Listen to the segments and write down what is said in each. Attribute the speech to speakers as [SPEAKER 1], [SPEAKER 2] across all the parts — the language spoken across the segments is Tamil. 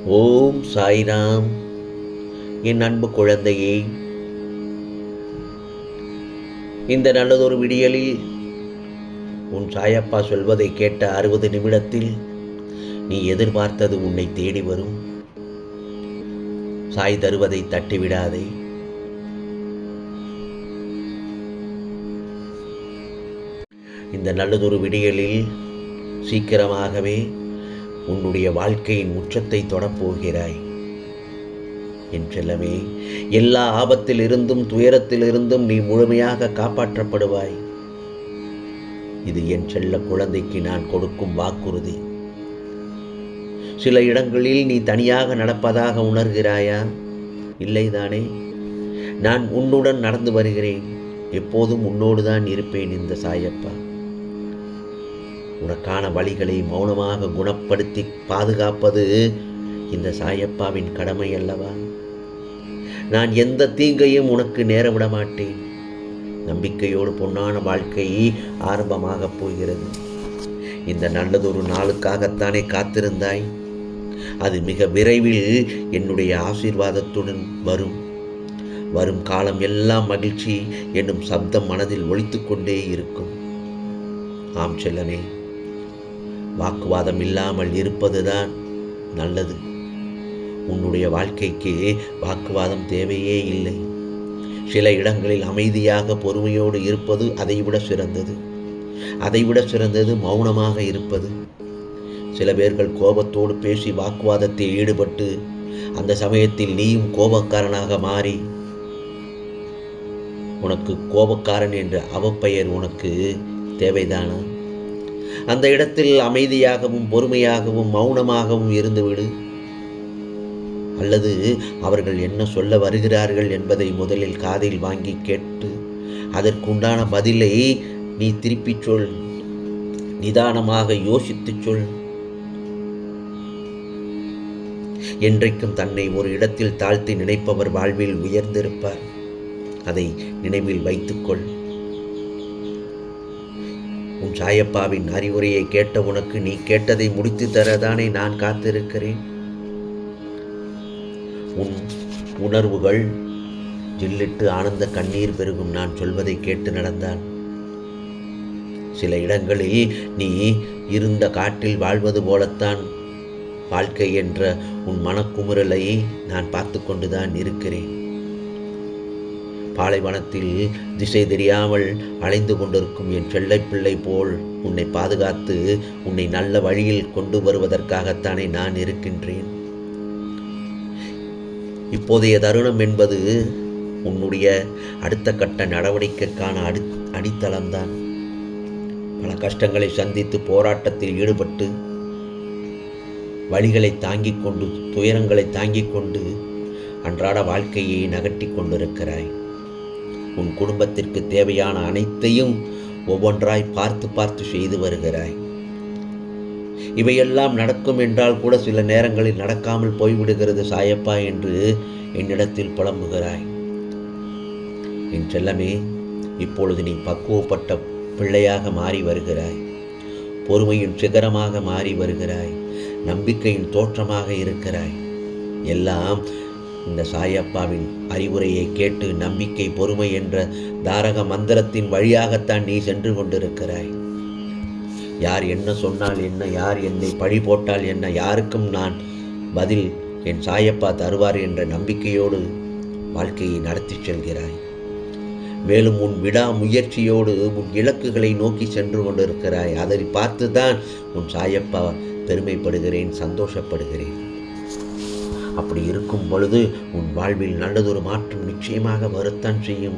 [SPEAKER 1] ஓம் சாய்ராம். என் அன்பு குழந்தையே, இந்த நல்லதொரு விடியலில் உன் சாயப்பா சொல்வதை கேட்ட 60 நிமிடத்தில் நீ எதிர்பார்த்தது உன்னை தேடி வரும். சாய் தருவதை தட்டிவிடாதே. இந்த நல்லதொரு விடியலில் சீக்கிரமாகவே உன்னுடைய வாழ்க்கையின் உச்சத்தை தொடப்போகிறாய். என் செல்லமே, எல்லா ஆபத்திலிருந்தும் துயரத்திலிருந்தும் நீ முழுமையாக காப்பாற்றப்படுவாய். இது என் செல்ல குழந்தைக்கு நான் கொடுக்கும் வாக்குறுதி. சில இடங்களில் நீ தனியாக நடப்பதாக உணர்கிறாயா? இல்லைதானே? நான் உன்னுடன் நடந்து வருகிறேன். எப்போதும் உன்னோடு தான் இருப்பேன். இந்த சாயப்பா உனக்கான வழிகளை மௌனமாக குணப்படுத்தி பாதுகாப்பது இந்த சாயப்பாவின் கடமை அல்லவா? நான் எந்த தீங்கையும் உனக்கு நேர விட மாட்டேன். நம்பிக்கையோடு பொன்னான வாழ்க்கை ஆரம்பமாக போகிறது. இந்த நல்லதொரு நாளுக்காகத்தானே காத்திருந்தாய். அது மிக விரைவில் என்னுடைய ஆசீர்வாதத்துடன் வரும் காலம் எல்லாம் மகிழ்ச்சி என்னும் சப்தம் மனதில் ஒலித்து கொண்டே இருக்கும். ஆம் செல்லமே, வாக்குவாதம் இல்லாமல் இருப்பதுதான் நல்லது. உன்னுடைய வாழ்க்கைக்கு வாக்குவாதம் தேவையே இல்லை. சில இடங்களில் அமைதியாக பொறுமையோடு இருப்பது அதைவிட சிறந்தது மௌனமாக இருப்பது. சில பேர்கள் கோபத்தோடு பேசி வாக்குவாதத்தில் ஈடுபட்டு அந்த சமயத்தில் நீயும் கோபக்காரனாக மாறி உனக்கு கோபக்காரன் என்ற அவப்பெயர் உனக்கு தேவைதானா? அந்த இடத்தில் அமைதியாகவும் பொறுமையாகவும் மௌனமாகவும் இருந்துவிடு. அல்லது அவர்கள் என்ன சொல்ல வருகிறார்கள் என்பதை முதலில் காதில் வாங்கி கேட்டு அதற்குண்டான பதிலை நீ திருப்பிச் சொல். நிதானமாக யோசித்துச் சொல். என்றைக்கும் தன்னை ஒரு இடத்தில் தாழ்த்தி நினைப்பவர் வாழ்வில் உயர்ந்திருப்பார். அதை நினைவில் வைத்துக்கொள். உன் சாயப்பாவின் அறிவுரையை கேட்ட உனக்கு நீ கேட்டதை முடித்து தரதானே நான் காத்திருக்கிறேன். உன் உணர்வுகள் ஜில்லிட்டு ஆனந்த கண்ணீர் பெருகும் நான் சொல்வதை கேட்டு நடந்தான். சில இடங்களில் நீ இருந்த காட்டில் வாழ்வது போலத்தான் வாழ்க்கை என்ற உன் மனக்குமுறலை நான் பார்த்து கொண்டுதான் இருக்கிறேன். பாலைவனத்தில் திசை தெரியாமல் அலைந்து கொண்டிருக்கும் என் செல்லை பிள்ளை போல் உன்னை பாதுகாத்து உன்னை நல்ல வழியில் கொண்டு வருவதற்காகத்தானே நான் இருக்கின்றேன். இப்போதைய தருணம் என்பது உன்னுடைய அடுத்த கட்ட நடவடிக்கைக்கான அடித்தளம்தான். பல கஷ்டங்களை சந்தித்து போராட்டத்தில் ஈடுபட்டு வழிகளை தாங்கிக் கொண்டு துயரங்களை தாங்கிக் கொண்டு அன்றாட வாழ்க்கையை நகர்த்தி கொண்டிருக்கிறாய். உன் குடும்பத்திற்கு தேவையான அனைத்தையும் ஒவ்வொன்றாய் பார்த்து செய்து வருகிறாய். இவையெல்லாம் நடக்கும் என்றால் கூட சில நேரங்களில் நடக்காமல் போய்விடுகிறது சாயப்பா என்று என்னிடத்தில் புலம்புகிறாய். என் செல்லமே, இப்பொழுது நீ பக்குவப்பட்ட பிள்ளையாக மாறி வருகிறாய். பொறுமையின் சிகரமாக மாறி வருகிறாய். நம்பிக்கையின் தோற்றமாக இருக்கிறாய். எல்லாம் இந்த சாயப்பாவின் அறிவுரையை கேட்டு நம்பிக்கை பொறுமை என்ற தாரக மந்திரத்தின் வழியாகத்தான் நீ சென்று கொண்டிருக்கிறாய். யார் என்ன சொன்னால் என்ன, யார் என்னை பழி போட்டால் என்ன, யாருக்கும் நான் பதில் என் சாயப்பா தருவார் என்ற நம்பிக்கையோடு வாழ்க்கையை நடத்தி செல்கிறாய். மேலும் உன் விடாமுயற்சியோடு உன் இலக்குகளை நோக்கி சென்று கொண்டிருக்கிறாய். அதை பார்த்துதான் உன் சாயப்பா பெருமைப்படுகிறேன், சந்தோஷப்படுகிறேன். அப்படி இருக்கும் பொழுது உன் வாழ்வில் நல்லதொரு மாற்றம் நிச்சயமாக வரத்தான் செய்யும்.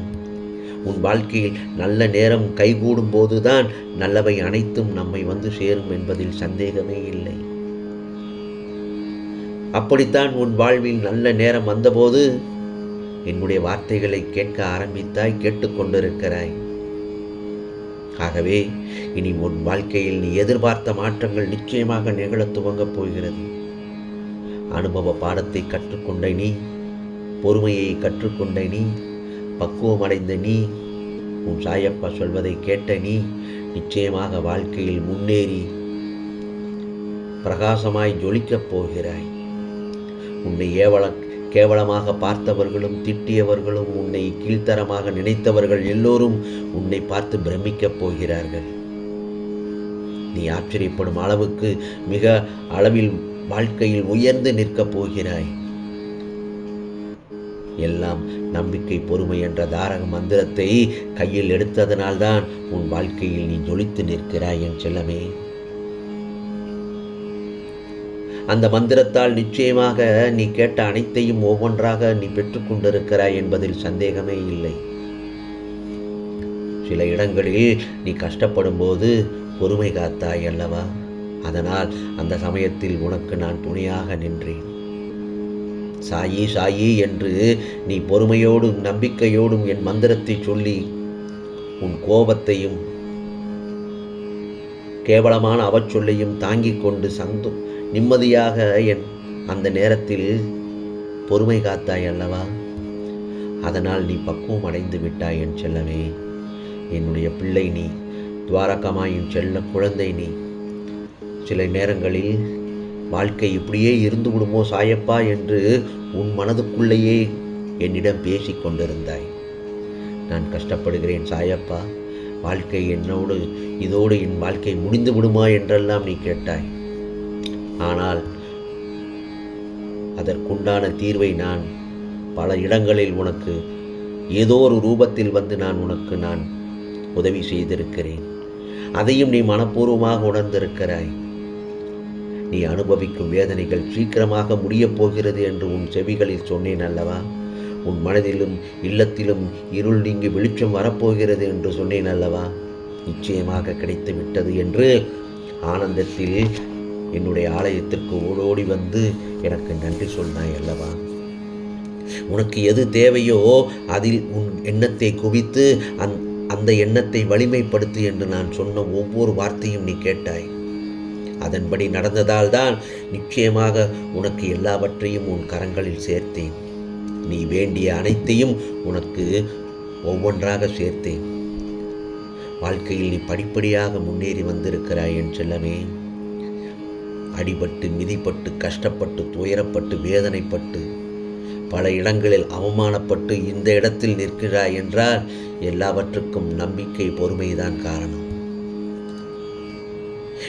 [SPEAKER 1] உன் வாழ்க்கையில் நல்ல நேரம் கைகூடும் போதுதான் நல்லவை அனைத்தும் நம்மை வந்து சேரும் என்பதில் சந்தேகமே இல்லை. அப்படித்தான் உன் வாழ்வில் நல்ல நேரம் வந்தபோது என்னுடைய வார்த்தைகளை கேட்க ஆரம்பித்தாய், கேட்டுக்கொண்டிருக்கிறாய். ஆகவே இனி உன் வாழ்க்கையில் நீ எதிர்பார்த்த மாற்றங்கள் நிச்சயமாக நிகழ துவங்கப் போகிறது. அனுபவ பாடத்தை கற்றுக்கொண்ட நீ, பொறுமையை கற்றுக்கொண்ட நீ, பக்குவமடைந்த நீ, உன் சாயப்பா சொல்வதை கேட்ட நீ நிச்சயமாக வாழ்க்கையில் முன்னேறி பிரகாசமாய் ஜொலிக்கப் போகிறாய். உன்னை கேவலமாக பார்த்தவர்களும் திட்டியவர்களும் உன்னை கீழ்த்தரமாக நினைத்தவர்கள் எல்லோரும் உன்னை பார்த்து பிரமிக்கப் போகிறார்கள். நீ ஆச்சரியப்படும் அளவுக்கு மிக அளவில் வாழ்க்கையில் உயர்ந்து நிற்கப் போகிறாய். எல்லாம் நம்பிக்கை, பொறுமை என்ற தாரக மந்திரத்தை கையில் எடுத்ததனால்தான் உன் வாழ்க்கையில் நீ ஜொலித்து நிற்கிறாய் என் செல்லமே. அந்த மந்திரத்தால் நிச்சயமாக நீ கேட்ட அனைத்தையும் ஒவ்வொன்றாக நீ பெற்றுக்கொண்டிருக்கிறாய் என்பதில் சந்தேகமே இல்லை. சில இடங்களில் நீ கஷ்டப்படும் போது பொறுமை காத்தாய் அல்லவா? அதனால் அந்த சமயத்தில் உனக்கு நான் துணையாக நின்றேன். சாயி சாயி என்று நீ பொறுமையோடும் நம்பிக்கையோடும் என் மந்திரத்தை சொல்லி உன் கோபத்தையும் கேவலமான அவச்சொல்லையும் தாங்கிக் கொண்டு நிம்மதியாக என் அந்த நேரத்தில் பொறுமை காத்தாய் அல்லவா? அதனால் நீ பக்குவம் அடைந்து விட்டாய் என் செல்லமே. என்னுடைய பிள்ளை நீ, துவாரகமாயின் செல்ல குழந்தை நீ. சில நேரங்களில் வாழ்க்கை இப்படியே இருந்து விடுமோ சாயப்பா என்று உன் மனதுக்குள்ளேயே என்னிடம் பேசி கொண்டிருந்தாய். நான் கஷ்டப்படுகிறேன் சாயப்பா, வாழ்க்கை இதோடு என் வாழ்க்கை முடிந்து விடுமா என்றெல்லாம் நீ கேட்டாய். ஆனால் அதற்குண்டான தீர்வை நான் பல இடங்களில் உனக்கு ஏதோ ஒரு ரூபத்தில் வந்து நான் உதவி செய்திருக்கிறேன். அதையும் நீ மனப்பூர்வமாக உணர்ந்திருக்கிறாய். நீ அனுபவிக்கும் வேதனைகள் சீக்கிரமாக முடியப் போகிறது என்று உன் செவிகளில் சொன்னேன் அல்லவா? உன் மனதிலும் இல்லத்திலும் இருள் நீங்கி வெளிச்சம் வரப்போகிறது என்று சொன்னேன் அல்லவா? நிச்சயமாக கிடைத்து விட்டது என்று ஆனந்தத்தில் என்னுடைய ஆலயத்திற்கு ஓடோடி வந்து எனக்கு நன்றி சொன்னாய் அல்லவா? உனக்கு எது தேவையோ அதில் உன் எண்ணத்தை குவித்து அந்த எண்ணத்தை வலிமைப்படுத்து என்று நான் சொன்ன ஒவ்வொரு வார்த்தையும் நீ கேட்டாய். அதன்படி நடந்ததால் தான் நிச்சயமாக உனக்கு எல்லாவற்றையும் உன் கரங்களில் சேர்த்தேன். நீ வேண்டிய அனைத்தையும் உனக்கு ஒவ்வொன்றாக சேர்த்தேன். வாழ்க்கையில் நீ படிப்படியாக முன்னேறி வந்திருக்கிறாய் என் செல்லமே. அடிபட்டு, மிதிப்பட்டு, கஷ்டப்பட்டு, துயரப்பட்டு, வேதனைப்பட்டு, பல இடங்களில் அவமானப்பட்டு இந்த இடத்தில் நிற்கிறாய் என்றால் எல்லாவற்றுக்கும் நம்பிக்கை, பொறுமைதான் காரணம்.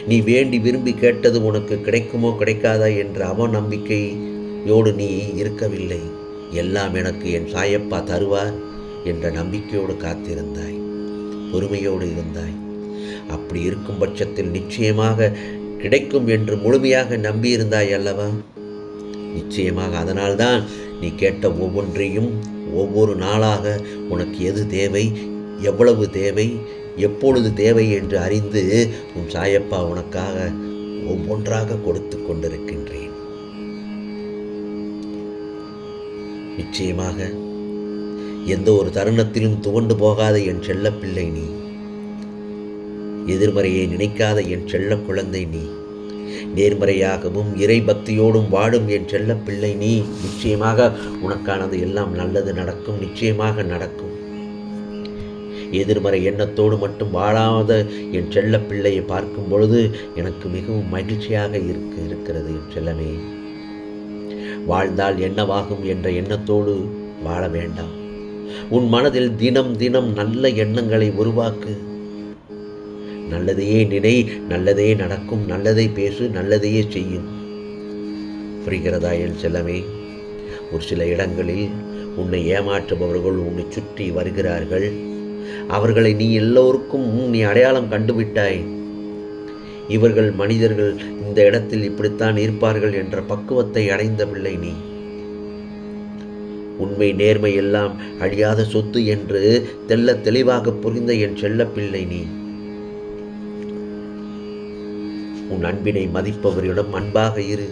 [SPEAKER 1] நீ வேண்டி விரும்பி கேட்டது உனக்கு கிடைக்குமோ கிடைக்காதா என்ற அவநம்பிக்கையோடு நீ இருக்கவில்லை. எல்லாம் எனக்கு என் சாயப்பா தருவார் என்ற நம்பிக்கையோடு காத்திருந்தாய், பொறுமையோடு இருந்தாய். அப்படி இருக்கும் பட்சத்தில் நிச்சயமாக கிடைக்கும் என்று முழுமையாக நம்பியிருந்தாய் அல்லவா? நிச்சயமாக அதனால்தான் நீ கேட்ட ஒவ்வொன்றையும் ஒவ்வொரு நாளாக உனக்கு எது தேவை, எவ்வளவு தேவை, எப்பொழுது தேவை என்று அறிந்து உன் சாயப்பா உனக்காக ஒவ்வொன்றாக கொடுத்து கொண்டிருக்கின்றேன். நிச்சயமாக எந்த ஒரு தருணத்திலும் துவண்டு போகாத என் செல்ல பிள்ளை நீ. எதிர்மறையை நினைக்காத என் செல்ல குழந்தை நீ. நேர்மறையாகவும் இறை பக்தியோடும் வாடும் என் செல்ல பிள்ளை நீ. நிச்சயமாக உனக்கானது எல்லாம் நல்லது நடக்கும், நிச்சயமாக நடக்கும். எதிர்மறை எண்ணத்தோடு மட்டும் வாழாத என் செல்ல பிள்ளையை பார்க்கும் பொழுது எனக்கு மிகவும் மகிழ்ச்சியாக இருக்கிறது என் செல்லமே. வாழ்ந்தால் என்னவாகும் என்ற எண்ணத்தோடு வாழ வேண்டாம். உன் மனதில் தினம் தினம் நல்ல எண்ணங்களை உருவாக்கு. நல்லதையே நினை, நல்லதே நடக்கும், நல்லதை பேசு, நல்லதையே செய்யும். புரிகிறதா என் செல்லமே? ஒரு சில இடங்களில் உன்னை ஏமாற்றுபவர்கள் உன்னை சுற்றி வருகிறார்கள். அவர்களை நீ எல்லோருக்கும் நீ அடையாளம் கண்டுவிட்டாய். இவர்கள் மனிதர்கள், இந்த இடத்தில் இப்படித்தான் இருப்பார்கள் என்ற பக்குவத்தை அடைந்த பிள்ளை நீ. உண்மை, நேர்மை எல்லாம் அழியாத சொத்து என்று தெளிவாக புரிந்த என் செல்ல பிள்ளை நீ. உன் அன்பினை மதிப்பவரிடம் அன்பாக இரு.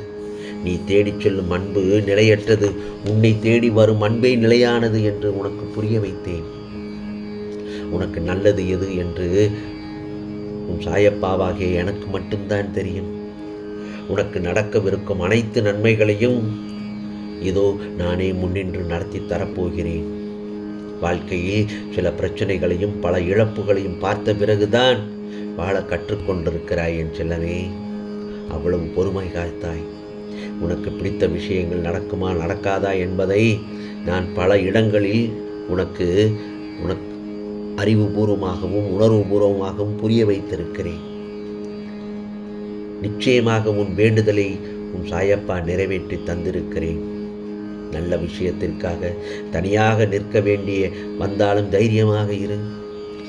[SPEAKER 1] நீ தேடிச் செல்லும் அன்பு நிலையற்றது, உன்னை தேடி வரும் அன்பே நிலையானது என்று உனக்கு புரிய வைத்தேன். உனக்கு நல்லது எது என்று உன் சாயப்பாவாகிய எனக்கு மட்டும்தான் தெரியும். உனக்கு நடக்கவிருக்கும் அனைத்து நன்மைகளையும் இதோ நானே முன்னின்று நடத்தி தரப்போகிறேன். வாழ்க்கையில் சில பிரச்சனைகளையும் பல இழப்புகளையும் பார்த்த பிறகுதான் வாழ கற்றுக்கொண்டிருக்கிறாய் என் செல்லமே. அவ்வளவு பொறுமை காத்தாய். உனக்கு பிடித்த விஷயங்கள் நடக்குமா நடக்காதா என்பதை நான் பல இடங்களில் உனக்கு அறிவுபூர்வமாகவும் உணர்வுபூர்வமாகவும் புரிய வைத்திருக்கிறேன். நிச்சயமாக உன் வேண்டுதலை உன் சாயப்பா நிறைவேற்றி தந்திருக்கிறேன். நல்ல விஷயத்திற்காக தனியாக நிற்க வேண்டிய வந்தாலும் தைரியமாக இரு.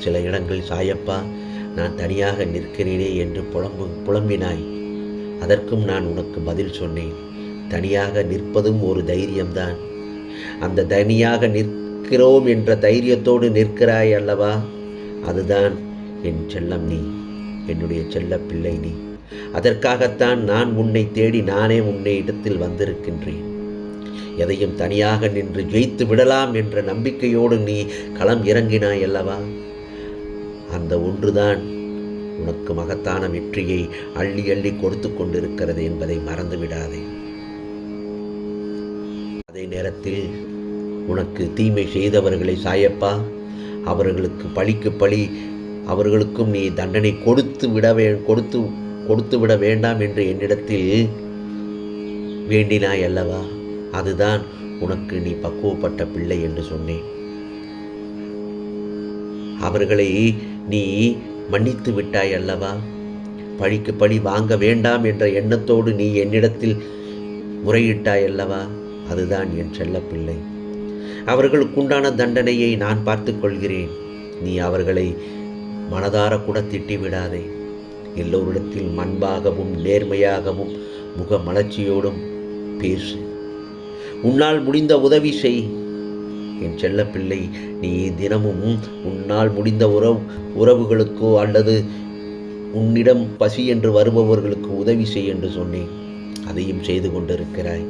[SPEAKER 1] சில இடங்களில் சாயப்பா நான் தனியாக நிற்கிறேனே என்று புலம்பினாய். அதற்கும் நான் உனக்கு பதில் சொன்னேன். தனியாக நிற்பதும் ஒரு தைரியம்தான். அந்த தனியாக நிற்கிறோம் என்ற தைரியத்தோடு நிற்கிறாய் அல்லவா, அதுதான் என் செல்லம் நீ, என்னுடைய செல்ல பிள்ளை நீ. அதற்காகத்தான் நான் உன்னை தேடி நானே உன்னை இடத்தில் வந்திருக்கின்றேன். எதையும் தனியாக நின்று ஜெயித்து விடலாம் என்ற நம்பிக்கையோடு நீ களம் இறங்கினாய் அல்லவா, அந்த ஒன்றுதான் உனக்கு மகத்தான வெற்றியை அள்ளி அள்ளி கொடுத்து கொண்டிருக்கிறது என்பதை மறந்துவிடாதே. அதே நேரத்தில் உனக்கு தீமை செய்தவர்களை சாயப்பா அவர்களுக்கு பழிக்கு பழி, அவர்களுக்கும் நீ தண்டனை கொடுத்து விட வேண்டாம் என்று என்னிடத்தில் வேண்டினாய் அல்லவா, அதுதான் உனக்கு நீ பக்குவப்பட்ட பிள்ளை என்று சொன்னேன். அவர்களை நீ மன்னித்து விட்டாய் அல்லவா, பழிக்கு பழி வாங்க வேண்டாம் என்ற எண்ணத்தோடு நீ என்னிடத்தில் முறையிட்டாய் அல்லவா, அதுதான் என் செல்ல பிள்ளை. அவர்களுக்குண்டான தண்டனையை நான் பார்த்து கொள்கிறேன். நீ அவர்களை மனதார கூட திட்டிவிடாதே. எல்லோரிடத்தில் அன்பாகவும் நேர்மையாகவும் முக மலர்ச்சியோடும் பேசு. உன்னால் முடிந்த உதவி செய். என் செல்ல பிள்ளை, நீ தினமும் உன்னால் முடிந்த உறவுகளுக்கோ அல்லது உன்னிடம் பசி என்று வருபவர்களுக்கு உதவி செய் என்று சொன்னேன். அதையும் செய்து கொண்டிருக்கிறாய்.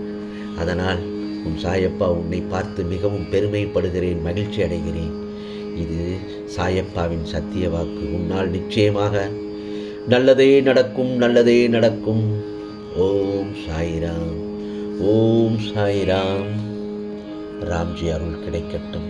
[SPEAKER 1] அதனால் உன் சாயப்பா உன்னை பார்த்து மிகவும் பெருமைப்படுகிறேன், மகிழ்ச்சி அடைகிறேன். இது சாயப்பாவின் சத்திய வாக்கு. உன்னால் நிச்சயமாக நல்லதே நடக்கும், நல்லதே நடக்கும். ஓம் சாய்ராம், ஓம் சாய்ராம். ராம்ஜி அருள் கிடைக்கட்டும்.